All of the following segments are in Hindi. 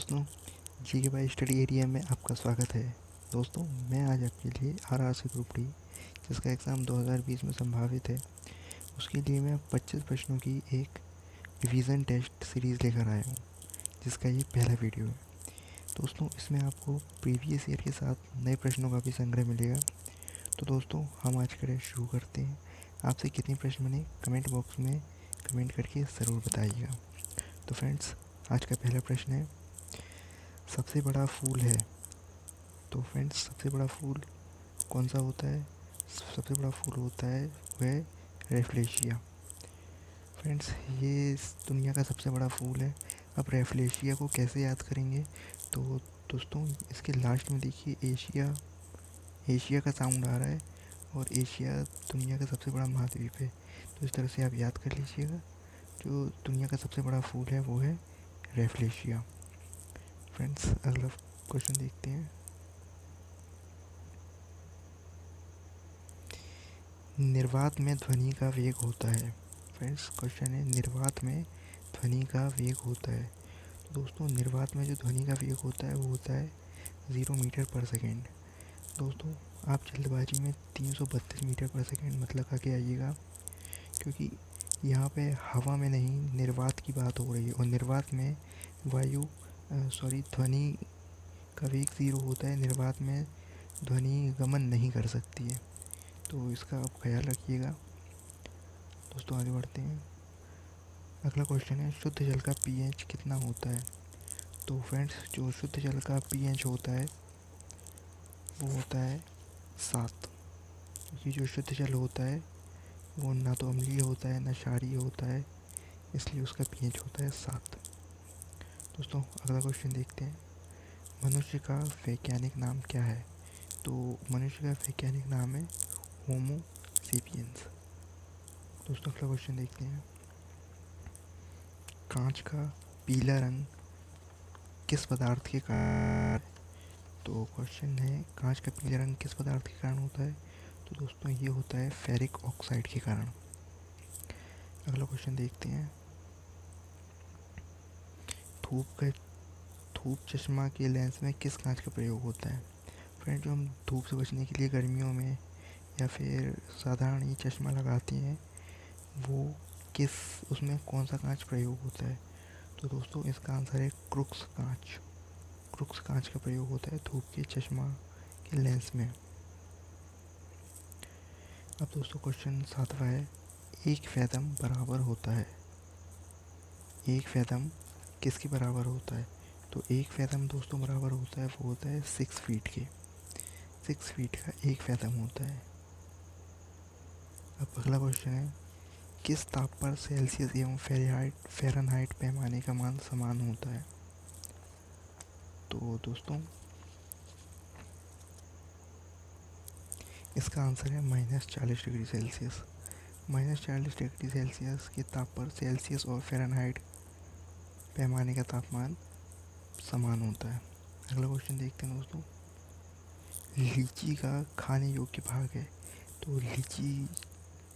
दोस्तों, जी के भाई स्टडी एरिया में आपका स्वागत है। दोस्तों, मैं आज आपके लिए आरआरसी ग्रुप डी जिसका एग्ज़ाम 2020 में संभावित है, उसके लिए मैं 25 प्रश्नों की एक रिवीजन टेस्ट सीरीज़ लेकर आया हूँ, जिसका ये पहला वीडियो है। दोस्तों, इसमें आपको प्रीवियस ईयर के साथ नए प्रश्नों का भी संग्रह मिलेगा। तो दोस्तों, हम आज करें शुरू करते हैं। आपसे कितने प्रश्न बने कमेंट बॉक्स में कमेंट करके ज़रूर बताइएगा। तो फ्रेंड्स, आज का पहला प्रश्न है, सबसे बड़ा फूल है। तो फ्रेंड्स, सबसे बड़ा फूल कौन सा होता है? सबसे बड़ा फूल होता है वह रेफ्लेशिया। फ्रेंड्स, ये इस दुनिया का सबसे बड़ा फूल है। अब रेफ्लेशिया को कैसे याद करेंगे? तो दोस्तों, इसके लास्ट में देखिए एशिया एशिया का साउंड आ रहा है, और एशिया दुनिया का सबसे बड़ा महाद्वीप है। तो इस तरह से आप याद कर लीजिएगा। जो दुनिया का सबसे बड़ा फूल है वो है रेफ्लेशिया। फ्रेंड्स, अगला क्वेश्चन देखते हैं। निर्वात में ध्वनि का वेग होता है। फ्रेंड्स, क्वेश्चन है, निर्वात में ध्वनि का वेग होता है। तो दोस्तों, निर्वात में जो ध्वनि का वेग होता है वो होता है 0 मीटर पर सेकेंड। दोस्तों, आप जल्दबाजी में 332 मीटर पर सेकेंड मत लगा के आइएगा, क्योंकि यहाँ पे हवा में नहीं, निर्वात की बात हो रही है, और निर्वात में ध्वनि का वेग 0 होता है। निर्वात में ध्वनि गमन नहीं कर सकती है, तो इसका आप ख्याल रखिएगा। दोस्तों, आगे बढ़ते हैं। अगला क्वेश्चन है, शुद्ध जल का पीएच कितना होता है? तो फ्रेंड्स, जो शुद्ध जल का पीएच होता है वो होता है 7। ये जो शुद्ध जल होता है वो ना तो अम्लीय होता है ना क्षारीय होता है, इसलिए उसका पीएच होता है 7। दोस्तों, अगला क्वेश्चन देखते हैं। मनुष्य का वैज्ञानिक नाम क्या है? तो मनुष्य का वैज्ञानिक नाम है होमो सेपियंस। दोस्तों, अगला क्वेश्चन देखते हैं। कांच का पीला रंग किस पदार्थ के कारण? तो क्वेश्चन है, कांच का पीला रंग किस पदार्थ के कारण होता है? तो दोस्तों, ये होता है फेरिक ऑक्साइड के कारण। अगला क्वेश्चन देखते हैं। धूप चश्मा के लेंस में किस कांच का प्रयोग होता है? फ्रेंड, जो हम धूप से बचने के लिए गर्मियों में या फिर साधारण ही चश्मा लगाते हैं, वो किस उसमें कौन सा कांच प्रयोग होता है? तो दोस्तों, इसका आंसर है क्रुक्स कांच। क्रुक्स कांच का प्रयोग होता है धूप के चश्मा के लेंस में। अब दोस्तों, क्वेश्चन 7वां है, एक फेदम बराबर होता है। एक फेदम किसके बराबर होता है? तो एक फेदम दोस्तों बराबर होता है, वो होता है 6 फीट के। 6 फीट का एक फेदम होता है। अब अगला क्वेश्चन है, किस ताप पर सेल्सियस एवं फ़ारेनहाइट पैमाने का मान समान होता है? तो दोस्तों, इसका आंसर है -40 डिग्री सेल्सियस। -40 डिग्री सेल्सियस के ताप पर सेल्सियस और फ़ारेनहाइट पैमाने का तापमान समान होता है। अगला क्वेश्चन देखते हैं दोस्तों। लीची का खाने योग्य भाग है। तो लीची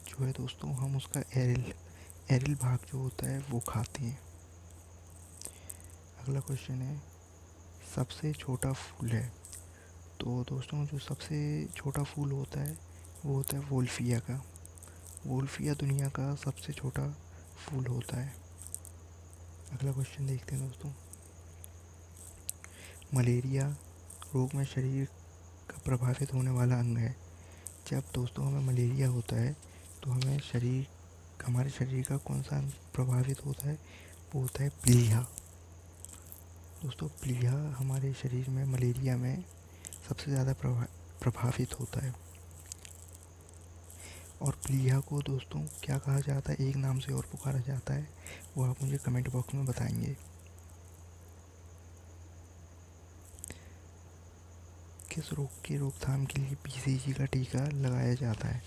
जो है दोस्तों, हम उसका एरिल भाग जो होता है वो खाते हैं। अगला क्वेश्चन है, सबसे छोटा फूल है। तो दोस्तों, जो सबसे छोटा फूल होता है वो होता है वोल्फिया का। वोल्फिया दुनिया का सबसे छोटा फूल होता है। अगला क्वेश्चन देखते हैं दोस्तों। मलेरिया रोग में शरीर का प्रभावित होने वाला अंग है। जब दोस्तों हमें मलेरिया होता है तो हमारे शरीर का कौन सा अंग प्रभावित होता है? वो होता है प्लीहा। दोस्तों, प्लीहा हमारे शरीर में मलेरिया में सबसे ज़्यादा प्रभावित होता है। और प्लीहा को दोस्तों क्या कहा जाता है, एक नाम से और पुकारा जाता है, वो आप मुझे कमेंट बॉक्स में बताएंगे। किस रोग की रोकथाम के लिए बीसीजी का टीका लगाया जाता है?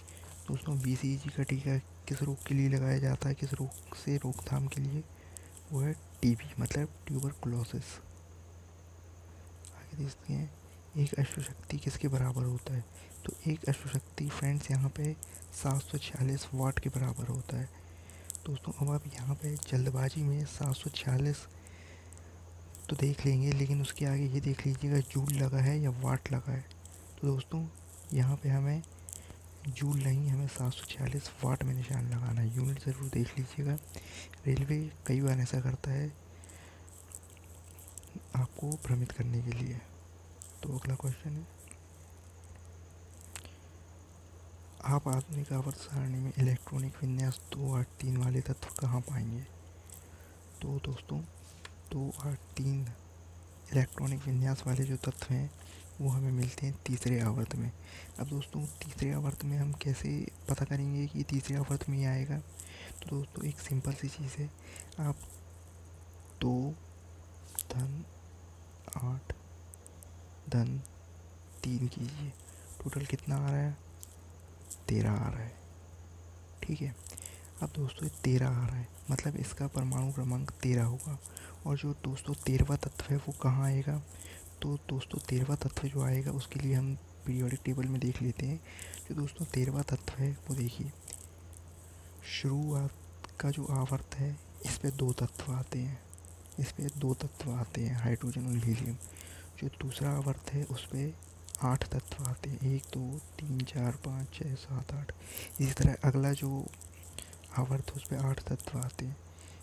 दोस्तों, बीसीजी का टीका किस रोग के लिए लगाया जाता है, किस रोग से रोकथाम के लिए? वो है टीबी, मतलब ट्यूबरकुलोसिस। आगे देखते हैं, एक अश्वशक्ति किसके बराबर होता है? तो एक अश्वशक्ति फ्रेंड्स यहाँ पे 746 वाट के बराबर होता है। दोस्तों, अब आप यहाँ पे जल्दबाजी में 746 तो देख लेंगे, लेकिन उसके आगे ये देख लीजिएगा जूल लगा है या वाट लगा है। तो दोस्तों यहाँ पे हमें जूल नहीं, हमें 746 वाट में निशान लगाना है। यूनिट ज़रूर देख लीजिएगा, रेलवे कई बार ऐसा करता है आपको भ्रमित करने के लिए। तो अगला क्वेश्चन है, आप आधुनिक आवर्त सारणी में इलेक्ट्रॉनिक विन्यास 283 वाले तत्व कहाँ पाएंगे? तो दोस्तों 283 इलेक्ट्रॉनिक विन्यास वाले जो तत्व हैं वो हमें मिलते हैं तीसरे आवर्त में। अब दोस्तों तीसरे आवर्त में हम कैसे पता करेंगे कि तीसरे आवर्त में ही आएगा? तो दोस्तों एक सिंपल सी चीज़ है, आप 2 धन 8 धन 3 कीजिए, टोटल कितना आ रहा है? 13 आ रहा है। ठीक है, अब दोस्तों 13 आ रहा है, मतलब इसका परमाणु क्रमांक 13 होगा। और जो दोस्तों 13वां तत्व है वो कहाँ आएगा? तो दोस्तों 13वां तत्व जो आएगा उसके लिए हम पीरियोडिक टेबल में देख लेते हैं। जो दोस्तों 13वां तत्व है वो देखिए, शुरुआत का जो आवर्त है इस पे 2 तत्व आते हैं, इस पे 2 तत्व आते हैं, हाइड्रोजन और हीलियम। जो दूसरा आवर्त है उस पे 8 तत्व आते हैं, 1 2 3 4 5 6 7 8। इसी तरह अगला जो आवर्त है उस पे 8 तत्व आते हैं।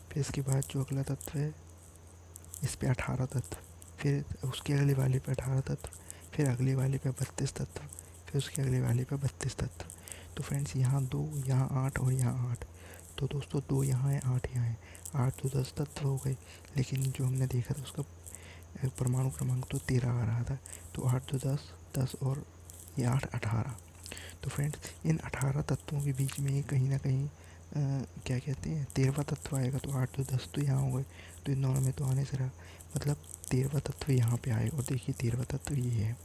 फिर इसके बाद जो अगला तत्व है इस पे 18 तत्व, फिर उसके अगले वाले पे 18 तत्व, फिर अगले वाले पे 32 तत्व, फिर उसके अगले वाले पे 32 तत्व। तो फ्रेंड्स यहाँ 2, यहाँ 8 और यहाँ 8। तो दोस्तों 2 यहाँ है, 8 यहाँ है, 8 तो 10 तत्व हो गए। लेकिन जो हमने देखा था उसका परमाणु क्रमांक तो 13 आ रहा था। तो 8 तो 10, 10 और ये 8 18। तो फ्रेंड्स इन 18 तत्वों के बीच में कहीं ना कहीं क्या कहते हैं 13वां तत्व आएगा। तो 8 तो 10 तो यहाँ हो गए, तो इन दोनों में तो आने से रहा, मतलब 13वां तत्व यहाँ पे आएगा। और देखिए 13वां तत्व ये है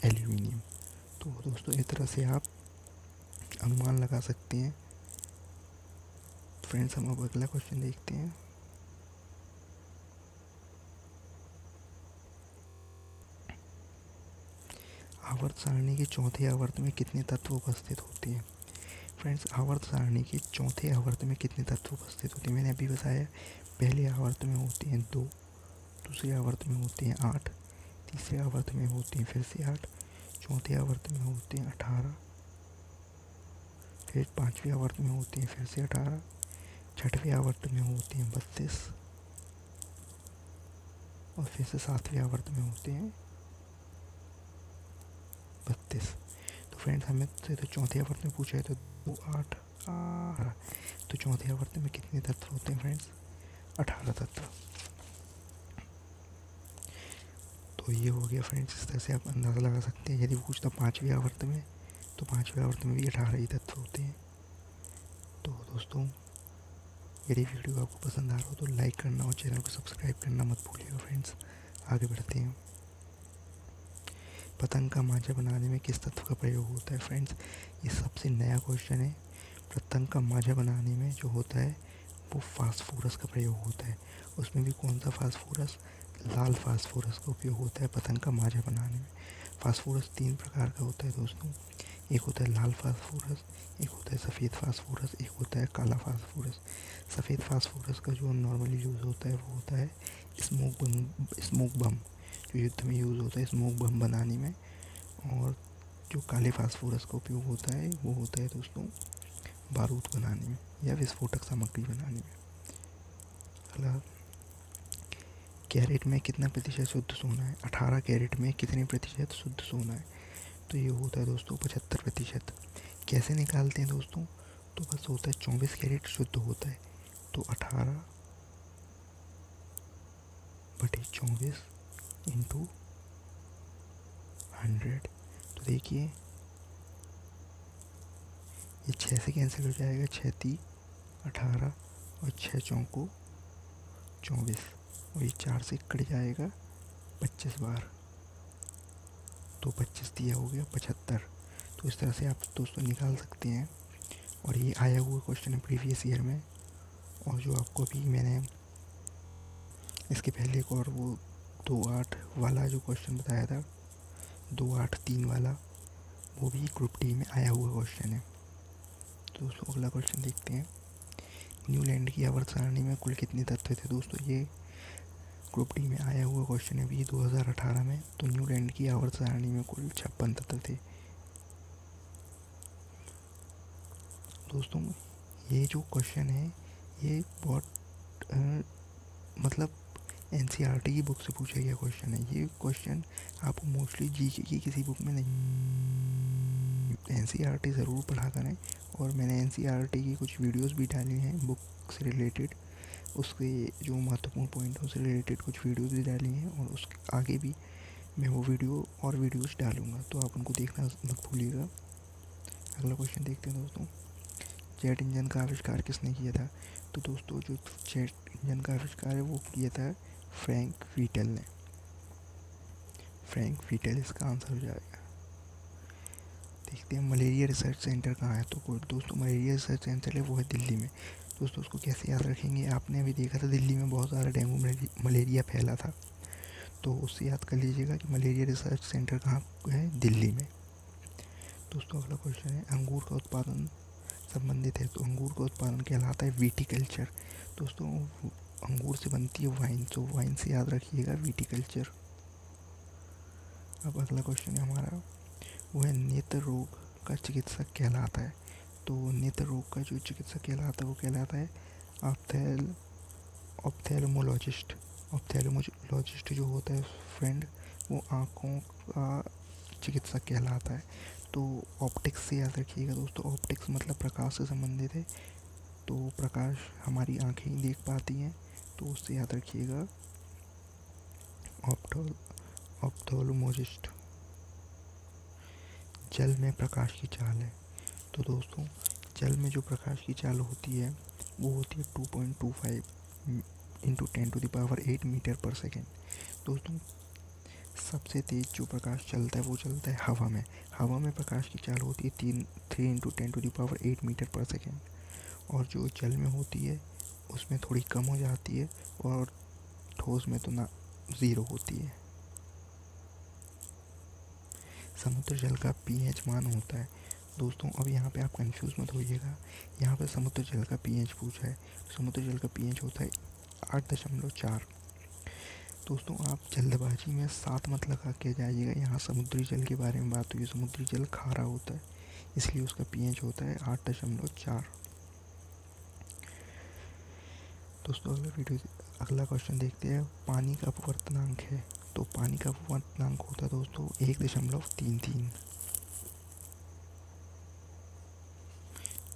एल्यूमिनियम। तो दोस्तों इस तरह से आप अनुमान लगा सकते हैं। तो फ्रेंड्स हम अब अगला क्वेश्चन देखते हैं। आवर्त सारणी के चौथे आवर्त में कितने तत्व उपस्थित होते हैं? फ्रेंड्स आवर्त सारणी के चौथे आवर्त में कितने तत्व उपस्थित होते हैं? मैंने अभी बताया, पहले आवर्त में होते हैं 2, दूसरे आवर्त में होते हैं 8, तीसरे आवर्त में होते हैं फिर से 8, चौथे आवर्त में होते हैं 18, फिर पाँचवें आवर्त में होते हैं फिर से 18, छठवें आवर्त में होते हैं 32 और फिर से सातवें आवर्त में होते हैं 32। तो फ्रेंड्स हमें तो चौथे आवर्त में पूछा है, तो 2 8 18, तो चौथे आवर्त में कितने तत्व होते हैं फ्रेंड्स? 18 तत्व। तो ये हो गया फ्रेंड्स, इस तरह से आप अंदाज़ा लगा सकते हैं। यदि पूछता पाँचवें आवर्त में, तो पाँचवें आवर्त में भी 18 ही तत्व होते हैं। तो दोस्तों यदि वीडियो आपको पसंद आ रहा हो तो लाइक करना और चैनल को सब्सक्राइब करना मत भूलिएगा फ्रेंड्स। आगे बढ़ते हैं। पतंग का मांझा बनाने में किस तत्व का प्रयोग होता है? फ्रेंड्स ये सबसे नया क्वेश्चन है। पतंग का मांझा बनाने में जो होता है वो फास्फोरस का प्रयोग होता है। उसमें भी कौन सा फास्फोरस? लाल फास्फोरस का उपयोग होता है पतंग का मांझा बनाने में। फास्फोरस 3 प्रकार का होता है दोस्तों, एक होता है लाल फास्फोरस, एक होता है सफ़ेद फास्फोरस, एक होता है काला फास्फोरस। सफ़ेद फास्फोरस का जो नॉर्मली यूज़ होता है वो होता है स्मोक बम, जो युद्ध में यूज़ होता है स्मोक बम बनाने में। और जो काले फास्फोरस का उपयोग होता है वो होता है दोस्तों बारूद बनाने में या विस्फोटक सामग्री बनाने में। अगला, कैरेट में कितना प्रतिशत शुद्ध सोना है? 18 कैरेट में कितने प्रतिशत शुद्ध सोना है? तो ये होता है दोस्तों 75%। कैसे निकालते हैं दोस्तों? तो बस होता है 24 कैरेट शुद्ध होता है, तो 18/24 इंटू 100। तो देखिए ये 6 से कैंसिल हो जाएगा, 6 3 18 और 6 चौको 24 और ये 4 से कट जाएगा 25 बार, तो 25 दिया हो गया 75। तो इस तरह से आप दोस्तों निकाल सकते हैं। और ये आया हुआ क्वेश्चन है प्रीवियस ईयर में। और जो आपको अभी मैंने इसके पहले एक और वो 2-8 वाला जो क्वेश्चन बताया था, 2-8-3 वाला, वो भी ग्रुप डी में आया हुआ क्वेश्चन है। तो दोस्तों अगला क्वेश्चन देखते हैं। न्यूलैंड की आवर्त सारणी में कुल कितने तत्व थे? दोस्तों ये ग्रुप डी में आया हुआ क्वेश्चन है भी 2018 में। तो न्यूलैंड की आवर्त सारणी में कुल 56 तत्व थे। दोस्तों ये जो क्वेश्चन है ये बहुत मतलब एनसीईआरटी की बुक से पूछा गया क्वेश्चन है। ये क्वेश्चन आपको मोस्टली जीके की किसी बुक में नहीं। एनसीईआरटी ज़रूर पढ़ा करें, और मैंने एनसीईआरटी की कुछ वीडियोस भी डाली हैं बुक से रिलेटेड, उसके जो महत्वपूर्ण पॉइंट हैं उससे रिलेटेड कुछ वीडियोस भी डाली हैं, और उसके आगे भी मैं वो वीडियो और वीडियोस डालूँगा, तो आप उनको देखना मत भूलिएगा। अगला क्वेश्चन देखते हैं दोस्तों, जेट इंजन का आविष्कार किसने किया था? तो दोस्तों जो जेट इंजन का आविष्कार है वो किया था फ्रैंक व्हीटल ने। फ्रैंक व्हीटल इसका आंसर हो जाएगा। देखते हैं मलेरिया रिसर्च सेंटर कहाँ है। तो दोस्तों मलेरिया रिसर्च सेंटर है वो है दिल्ली में। दोस्तों उसको कैसे याद रखेंगे, आपने अभी देखा था दिल्ली में बहुत सारा डेंगू मलेरिया फैला था, तो उससे याद कर लीजिएगा कि मलेरिया रिसर्च सेंटर कहाँ है, दिल्ली में। दोस्तों अगला क्वेश्चन है अंगूर का उत्पादन संबंधित है। तो अंगूर का उत्पादन कहलाता है विटीकल्चर। दोस्तों अंगूर से बनती है वाइन, तो वाइन से याद रखिएगा विटीकल्चर। अब अगला क्वेश्चन है हमारा, वो है नेत्र रोग का चिकित्सक कहलाता है। तो नेत्र रोग का जो चिकित्सक कहलाता है वो कहलाता है ऑप्थेल्मोलॉजिस्ट। ऑप्थेल्मोलॉजिस्ट जो होता है फ्रेंड, वो आँखों का चिकित्सक कहलाता है। तो ऑप्टिक्स से याद रखिएगा दोस्तों, ऑप्टिक्स मतलब प्रकाश से संबंधित है, तो प्रकाश हमारी आँखें ही देख पाती हैं, तो उससे याद रखिएगा ऑप्थेल्मोलॉजिस्ट। जल में प्रकाश की चाल है। तो दोस्तों जल में जो प्रकाश की चाल होती है वो होती है 2.25 इंटू 10�8 मीटर पर सेकेंड। दोस्तों सबसे तेज़ जो प्रकाश चलता है वो चलता है हवा में। हवा में प्रकाश की चाल होती है 3 इंटू 10⁸ मीटर पर सेकेंड, और जो जल में होती है उसमें थोड़ी कम हो जाती है, और ठोस में तो ना 0 होती है। समुद्र जल का पीएच मान होता है। दोस्तों अब यहाँ पे आप कंफ्यूज मत होइएगा, यहाँ पे समुद्र जल का पीएच पूछा है। समुद्र जल का पीएच होता है 8.4। दोस्तों आप जल्दबाजी में 7 मत लगा के जाइएगा, यहाँ समुद्री जल के बारे में बात हुई। समुद्री जल खारा होता है, इसलिए उसका पीएच होता है 8.4। दोस्तों अगला क्वेश्चन देखते हैं, पानी का अपवर्तनांक है। तो पानी का अपवर्तनांक होता है दोस्तों 1.33।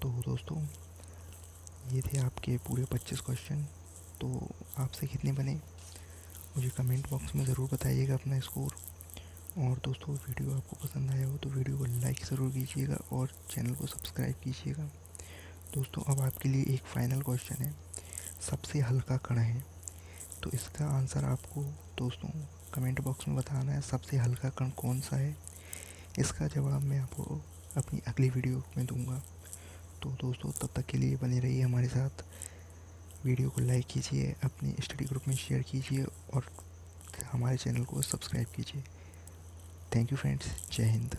तो दोस्तों ये थे आपके पूरे 25 क्वेश्चन। तो आपसे कितने बने मुझे कमेंट बॉक्स में ज़रूर बताइएगा अपना स्कोर। और दोस्तों वीडियो आपको पसंद आया हो तो वीडियो को लाइक ज़रूर कीजिएगा और चैनल को सब्सक्राइब कीजिएगा। दोस्तों अब आपके लिए एक फाइनल क्वेश्चन है, सबसे हल्का कण है। तो इसका आंसर आपको दोस्तों कमेंट बॉक्स में बताना है, सबसे हल्का कण कौन सा है। इसका जवाब मैं आपको अपनी अगली वीडियो में दूंगा। तो दोस्तों तब तक के लिए बने रहिए हमारे साथ। वीडियो को लाइक कीजिए, अपने स्टडी ग्रुप में शेयर कीजिए, और हमारे चैनल को सब्सक्राइब कीजिए। थैंक यू फ्रेंड्स, जय हिंद।